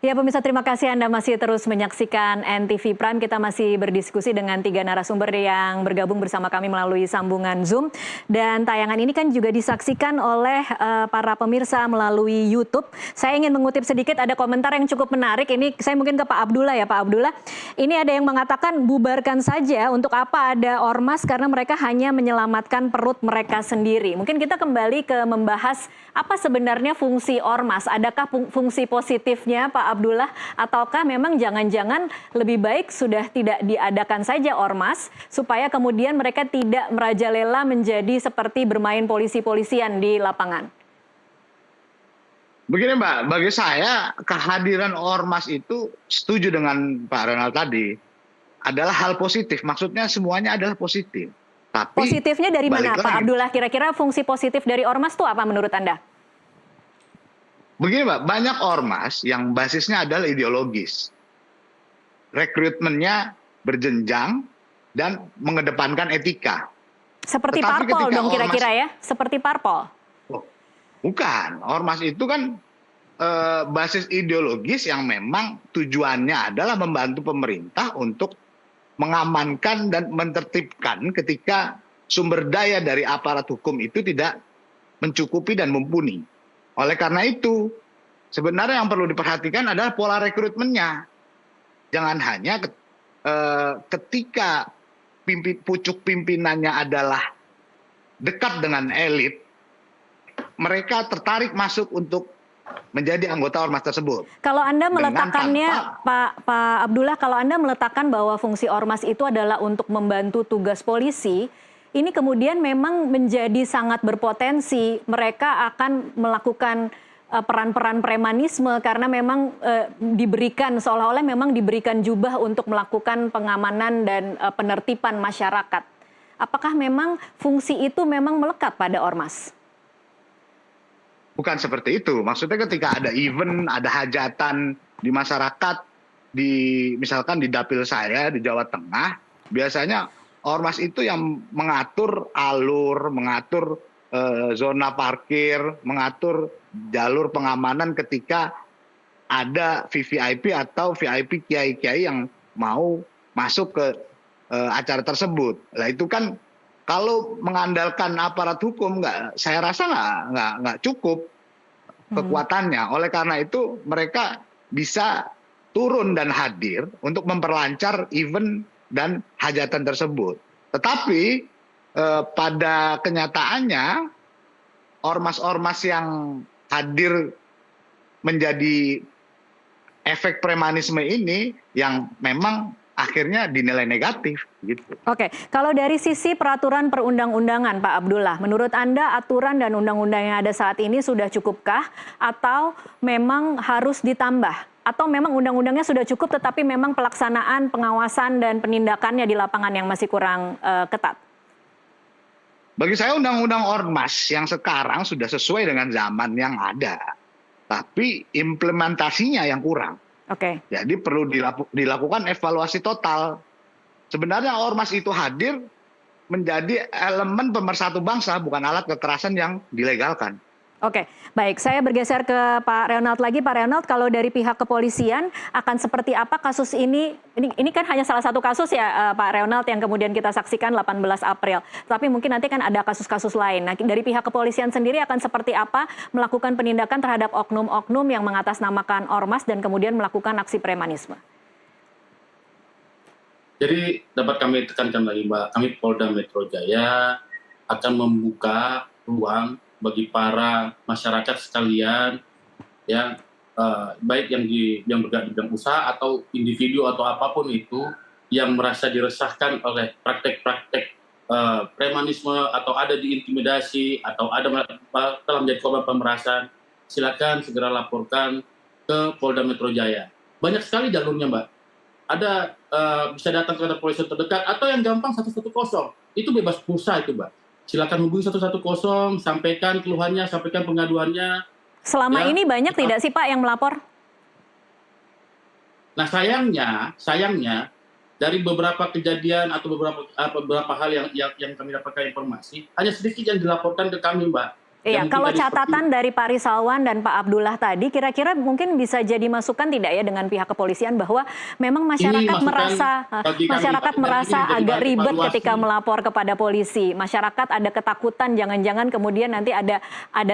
Ya pemirsa, terima kasih Anda masih terus menyaksikan NTV Prime. Kita masih berdiskusi dengan 3 narasumber yang bergabung bersama kami melalui sambungan Zoom. Dan tayangan ini kan juga disaksikan oleh para pemirsa melalui YouTube. Saya ingin mengutip sedikit, ada komentar yang cukup menarik. Ini saya mungkin ke Pak Abdullah ya, Pak Abdullah. Ini ada yang mengatakan bubarkan saja, untuk apa ada ormas, karena mereka hanya menyelamatkan perut mereka sendiri. Mungkin kita kembali ke membahas apa sebenarnya fungsi ormas. Adakah fungsi positifnya Pak Abdullah, ataukah memang jangan-jangan lebih baik sudah tidak diadakan saja ormas supaya kemudian mereka tidak merajalela menjadi seperti bermain polisi-polisian di lapangan? Begini Mbak, bagi saya kehadiran ormas itu, setuju dengan Pak Ronald tadi, adalah hal positif. Maksudnya semuanya adalah positif. Tapi positifnya dari mana Pak Abdullah? Kira-kira fungsi positif dari ormas itu apa menurut Anda? Begini Mbak, banyak ormas yang basisnya adalah ideologis. Rekrutmennya berjenjang dan mengedepankan etika. Seperti parpol dong kira-kira ya? Seperti parpol? Oh, bukan, ormas itu kan basis ideologis yang memang tujuannya adalah membantu pemerintah untuk mengamankan dan menertibkan ketika sumber daya dari aparat hukum itu tidak mencukupi dan mumpuni. Oleh karena itu, sebenarnya yang perlu diperhatikan adalah pola rekrutmennya. Jangan hanya ketika pucuk pimpinannya adalah dekat dengan elit, mereka tertarik masuk untuk menjadi anggota ormas tersebut. Kalau Anda meletakkannya, Pak Abdullah, kalau Anda meletakkan bahwa fungsi ormas itu adalah untuk membantu tugas polisi, ini kemudian memang menjadi sangat berpotensi mereka akan melakukan peran-peran premanisme karena memang diberikan seolah-olah memang diberikan jubah untuk melakukan pengamanan dan penertiban masyarakat. Apakah memang fungsi itu memang melekat pada ormas? Bukan seperti itu. Maksudnya ketika ada event, ada hajatan di masyarakat, misalkan di dapil saya di Jawa Tengah, biasanya ormas itu yang mengatur alur, mengatur zona parkir, mengatur jalur pengamanan ketika ada VVIP atau VIP kiai-kiai yang mau masuk ke acara tersebut. Nah itu kan kalau mengandalkan aparat hukum, saya rasa nggak cukup kekuatannya. Oleh karena itu mereka bisa turun dan hadir untuk memperlancar event dan hajatan tersebut. Tetapi pada kenyataannya ormas-ormas yang hadir menjadi efek premanisme ini yang memang akhirnya dinilai negatif gitu. Oke, kalau dari sisi peraturan perundang-undangan Pak Abdullah, menurut Anda aturan dan undang-undang yang ada saat ini sudah cukupkah atau memang harus ditambah? Atau memang undang-undangnya sudah cukup tetapi memang pelaksanaan, pengawasan dan penindakannya di lapangan yang masih kurang ketat? Bagi saya undang-undang ormas yang sekarang sudah sesuai dengan zaman yang ada. Tapi implementasinya yang kurang. Oke. Jadi perlu dilakukan evaluasi total. Sebenarnya ormas itu hadir menjadi elemen pemersatu bangsa, bukan alat kekerasan yang dilegalkan. Oke, baik. Saya bergeser ke Pak Ronald lagi. Pak Ronald, kalau dari pihak kepolisian akan seperti apa kasus ini? Ini kan hanya salah satu kasus ya Pak Ronald yang kemudian kita saksikan 18 April. Tapi mungkin nanti kan ada kasus-kasus lain. Nah, dari pihak kepolisian sendiri akan seperti apa melakukan penindakan terhadap oknum-oknum yang mengatasnamakan ormas dan kemudian melakukan aksi premanisme? Jadi dapat kami tekankan lagi Mbak, kami Polda Metro Jaya akan membuka ruang bagi para masyarakat sekalian yang baik yang bergerak di bidang usaha atau individu atau apapun itu yang merasa diresahkan oleh praktek-praktek premanisme atau ada diintimidasi atau ada telah menjadi korban pemerasan, silakan segera laporkan ke Polda Metro Jaya. Banyak sekali jalurnya Mbak. Ada bisa datang ke polisi terdekat atau yang gampang 110 itu bebas pulsa itu Mbak. Silakan hubungi 110, sampaikan keluhannya, sampaikan pengaduannya. Selama ini banyak tidak sih Pak yang melapor? Nah sayangnya dari beberapa kejadian atau beberapa hal yang kami dapatkan informasi, hanya sedikit yang dilaporkan ke kami Mbak. Iya, mungkin kalau tadi seperti catatan dari Pak Rizalwan dan Pak Abdullah tadi, kira-kira mungkin bisa jadi masukan tidak ya dengan pihak kepolisian bahwa memang ini masyarakat masukan merasa bagi kami, Pak, masyarakat dan ini merasa menjadi agak bahan ribet evaluasi. ketika melapor kepada polisi. Masyarakat ada ketakutan jangan-jangan kemudian nanti ada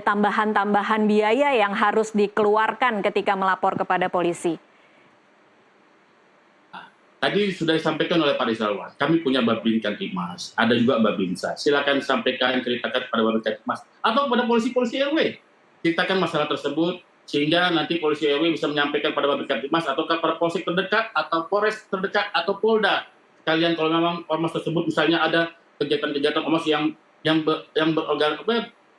tambahan-tambahan biaya yang harus dikeluarkan ketika melapor kepada polisi. Tadi sudah disampaikan oleh Pak Rizalwan, kami punya Babin Kamtibmas, ada juga Babinsa. Silakan sampaikan, ceritakan kepada Babin Kamtibmas atau kepada polisi-polisi RW. Ceritakan masalah tersebut sehingga nanti polisi RW bisa menyampaikan pada Babin Kamtibmas atau kepada polsek terdekat atau Polres terdekat atau Polda. Kalian kalau memang ormas tersebut misalnya ada kegiatan-kegiatan ormas yang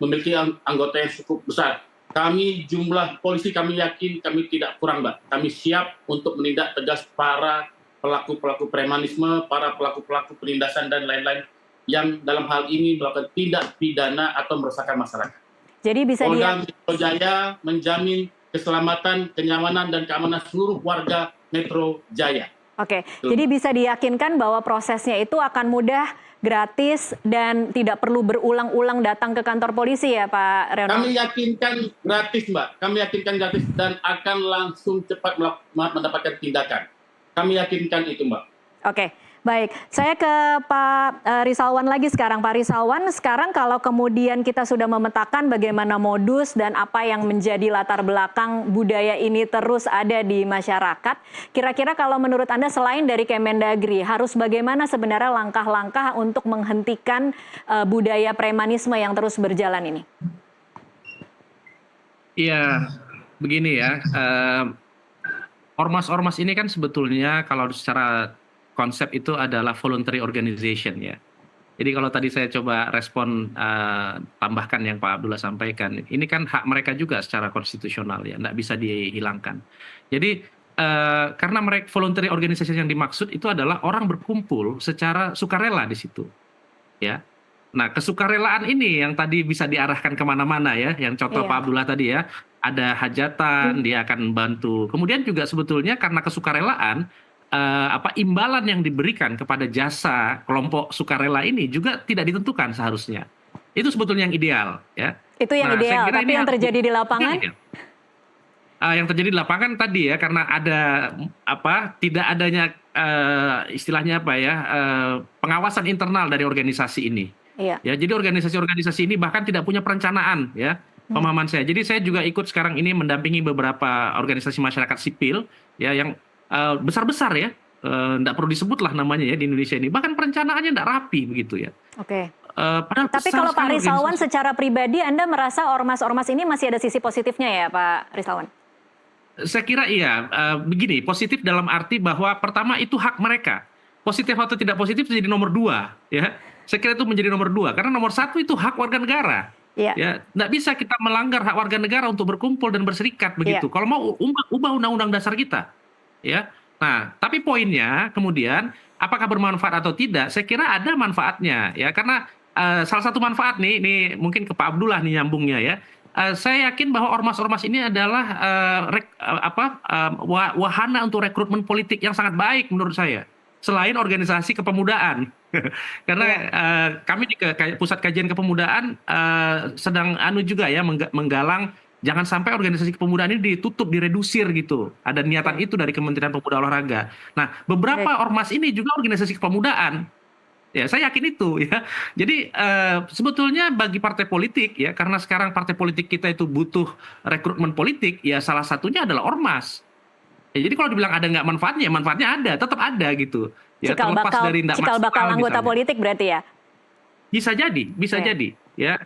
memiliki anggota yang cukup besar. Kami jumlah polisi kami yakin kami tidak kurang, Mbak. Kami siap untuk menindak tegas para pelaku-pelaku premanisme, para pelaku-pelaku penindasan dan lain-lain yang dalam hal ini melakukan tindak pidana atau meresahkan masyarakat. Jadi bisa Polda Metro Jaya menjamin keselamatan, kenyamanan, dan keamanan seluruh warga Metro Jaya. Oke, jadi bisa diyakinkan bahwa prosesnya itu akan mudah, gratis, dan tidak perlu berulang-ulang datang ke kantor polisi ya Pak Reonald? Kami yakinkan gratis, Mbak. Kami yakinkan gratis dan akan langsung cepat mendapatkan tindakan. Kami yakinkan itu, Mbak. Oke, baik. Saya ke Pak Rizalwan lagi sekarang. Pak Rizalwan, sekarang kalau kemudian kita sudah memetakan bagaimana modus dan apa yang menjadi latar belakang budaya ini terus ada di masyarakat, kira-kira kalau menurut Anda selain dari Kemendagri, harus bagaimana sebenarnya langkah-langkah untuk menghentikan budaya premanisme yang terus berjalan ini? Iya, begini ya. Ormas-ormas ini kan sebetulnya kalau secara konsep itu adalah voluntary organization ya. Jadi kalau tadi saya coba respon tambahkan yang Pak Abdullah sampaikan, ini kan hak mereka juga secara konstitusional ya, nggak bisa dihilangkan. Jadi karena mereka voluntary organization yang dimaksud itu adalah orang berkumpul secara sukarela di situ, ya. Nah, kesukarelaan ini yang tadi bisa diarahkan kemana-mana ya, yang contoh Pak Abdullah tadi ya, ada hajatan, dia akan bantu. Kemudian juga sebetulnya karena kesukarelaan, imbalan yang diberikan kepada jasa kelompok sukarela ini juga tidak ditentukan seharusnya. Itu sebetulnya yang ideal ya. Itu yang ideal, tapi yang terjadi di lapangan? Yang terjadi di lapangan tadi ya, karena ada tidak adanya istilahnya pengawasan internal dari organisasi ini. Iya. Ya, jadi organisasi-organisasi ini bahkan tidak punya perencanaan ya, pemahaman saya. Jadi saya juga ikut sekarang ini mendampingi beberapa organisasi masyarakat sipil ya yang besar-besar ya, nggak perlu disebut lah namanya ya di Indonesia ini. Bahkan perencanaannya nggak rapi begitu ya. Oke. Tapi kalau Pak Rizalwan secara pribadi Anda merasa ormas-ormas ini masih ada sisi positifnya ya Pak Rizalwan? Saya kira iya, begini, positif dalam arti bahwa pertama itu hak mereka. Positif atau tidak positif jadi nomor 2 ya. Saya kira itu menjadi nomor 2 karena nomor 1 itu hak warga negara. Iya. Ya, nggak bisa kita melanggar hak warga negara untuk berkumpul dan berserikat begitu. Iya. Kalau mau ubah undang-undang dasar kita, ya. Nah, tapi poinnya kemudian apakah bermanfaat atau tidak? Saya kira ada manfaatnya, ya. Karena salah satu manfaat nih mungkin ke Pak Abdullah nih nyambungnya ya. Saya yakin bahwa ormas-ormas ini adalah wahana untuk rekrutmen politik yang sangat baik menurut saya. Selain organisasi kepemudaan, karena kami di Pusat Kajian Kepemudaan sedang juga ya menggalang jangan sampai organisasi kepemudaan ini ditutup, diredusir gitu. Ada niatan itu dari Kementerian Pemuda Olahraga. Nah, beberapa ormas ini juga organisasi kepemudaan. Ya, saya yakin itu ya. Jadi sebetulnya bagi partai politik ya, karena sekarang partai politik kita itu butuh rekrutmen politik, ya salah satunya adalah ormas. Ya, jadi kalau dibilang ada nggak manfaatnya, manfaatnya ada, tetap ada gitu. Ya, cikal bakal anggota politik berarti ya? Bisa jadi. Ya,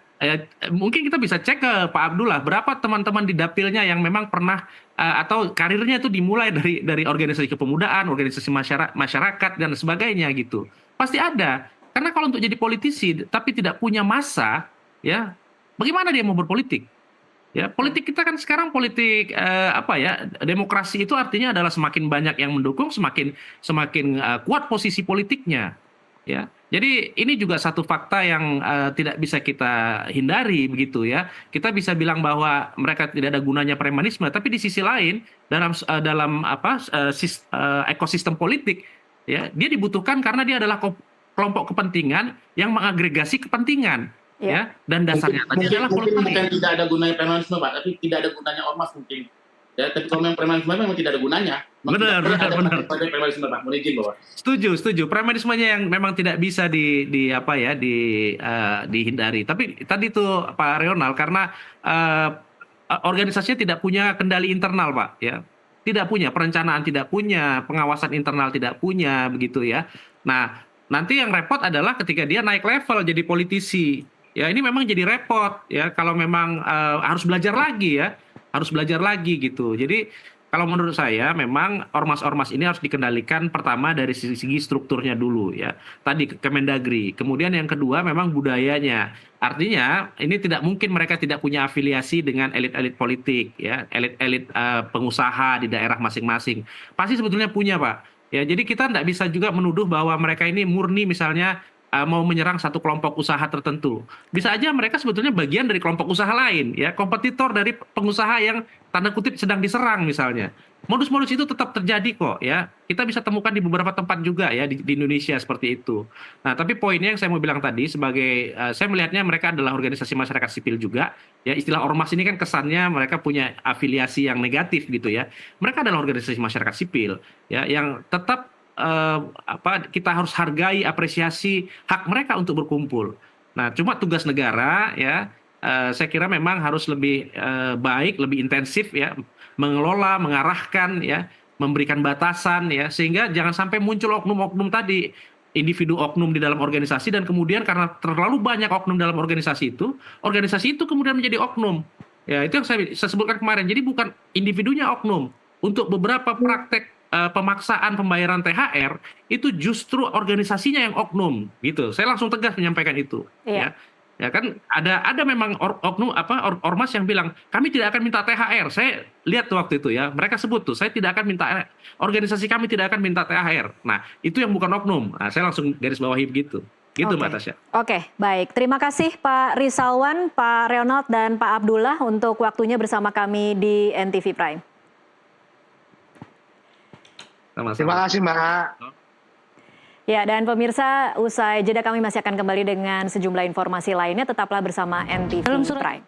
mungkin kita bisa cek ke Pak Abdullah berapa teman-teman di dapilnya yang memang pernah atau karirnya itu dimulai dari organisasi kepemudaan, organisasi masyarakat dan sebagainya gitu. Pasti ada. Karena kalau untuk jadi politisi tapi tidak punya massa, ya bagaimana dia mau berpolitik? Ya, politik kita kan sekarang politik demokrasi itu artinya adalah semakin banyak yang mendukung, semakin kuat posisi politiknya. Ya, jadi ini juga satu fakta yang tidak bisa kita hindari begitu ya. Kita bisa bilang bahwa mereka tidak ada gunanya premanisme, tapi di sisi lain dalam ekosistem politik ya dia dibutuhkan karena dia adalah kelompok kepentingan yang mengagregasi kepentingan. ya, dan dasarnya tadi adalah mungkin voluntary. bukan tidak ada gunanya premanisme, Pak, tapi tidak ada gunanya ormas mungkin. Ya, tapi kalau memang premanisme memang tidak ada gunanya. Benar. Pada premanisme, Pak. Mohon izin, Bapak. Setuju. Premanismenya yang memang tidak bisa dihindari. Tapi tadi tuh Pak Reonal, karena organisasinya tidak punya kendali internal, Pak, ya. Tidak punya perencanaan, tidak punya pengawasan internal, tidak punya begitu ya. Nah, nanti yang repot adalah ketika dia naik level jadi politisi. Ya, ini memang jadi repot ya kalau memang harus belajar lagi ya. Harus belajar lagi gitu. Jadi kalau menurut saya memang ormas-ormas ini harus dikendalikan pertama dari segi strukturnya dulu ya. Tadi Kemendagri. Kemudian yang kedua memang budayanya. Artinya ini tidak mungkin mereka tidak punya afiliasi dengan elit-elit politik ya, elit-elit pengusaha di daerah masing-masing. Pasti sebetulnya punya, Pak. Ya, jadi kita tidak bisa juga menuduh bahwa mereka ini murni misalnya mau menyerang satu kelompok usaha tertentu. Bisa aja mereka sebetulnya bagian dari kelompok usaha lain, ya, kompetitor dari pengusaha yang tanda kutip sedang diserang misalnya. Modus-modus itu tetap terjadi kok, ya. Kita bisa temukan di beberapa tempat juga ya di Indonesia seperti itu. Nah, tapi poinnya yang saya mau bilang tadi sebagai saya melihatnya mereka adalah organisasi masyarakat sipil juga. Ya, istilah ormas ini kan kesannya mereka punya afiliasi yang negatif gitu ya. Mereka adalah organisasi masyarakat sipil ya yang tetap kita harus hargai, apresiasi hak mereka untuk berkumpul. Nah, cuma tugas negara ya, saya kira memang harus lebih baik, lebih intensif ya, mengelola, mengarahkan ya, memberikan batasan ya, sehingga jangan sampai muncul oknum-oknum tadi, individu oknum di dalam organisasi dan kemudian karena terlalu banyak oknum dalam organisasi itu kemudian menjadi oknum. Ya, itu yang saya sebutkan kemarin. Jadi bukan individunya oknum. Untuk beberapa praktek pemaksaan pembayaran THR itu justru organisasinya yang oknum gitu. Saya langsung tegas menyampaikan itu. Iya. Ya kan ada memang oknum ormas yang bilang kami tidak akan minta THR. Saya lihat tuh waktu itu ya, mereka sebut tuh saya tidak akan minta, organisasi kami tidak akan minta THR. Nah, itu yang bukan oknum. Nah, saya langsung garis bawahi begitu. Gitu Mbak Tasya. Oke, baik. Terima kasih Pak Rizalwan, Pak Reonald, dan Pak Abdullah untuk waktunya bersama kami di NTV Prime. Sama-sama. Terima kasih, Mbak. Ya, dan pemirsa, usai jeda kami masih akan kembali dengan sejumlah informasi lainnya. Tetaplah bersama NTV Prime.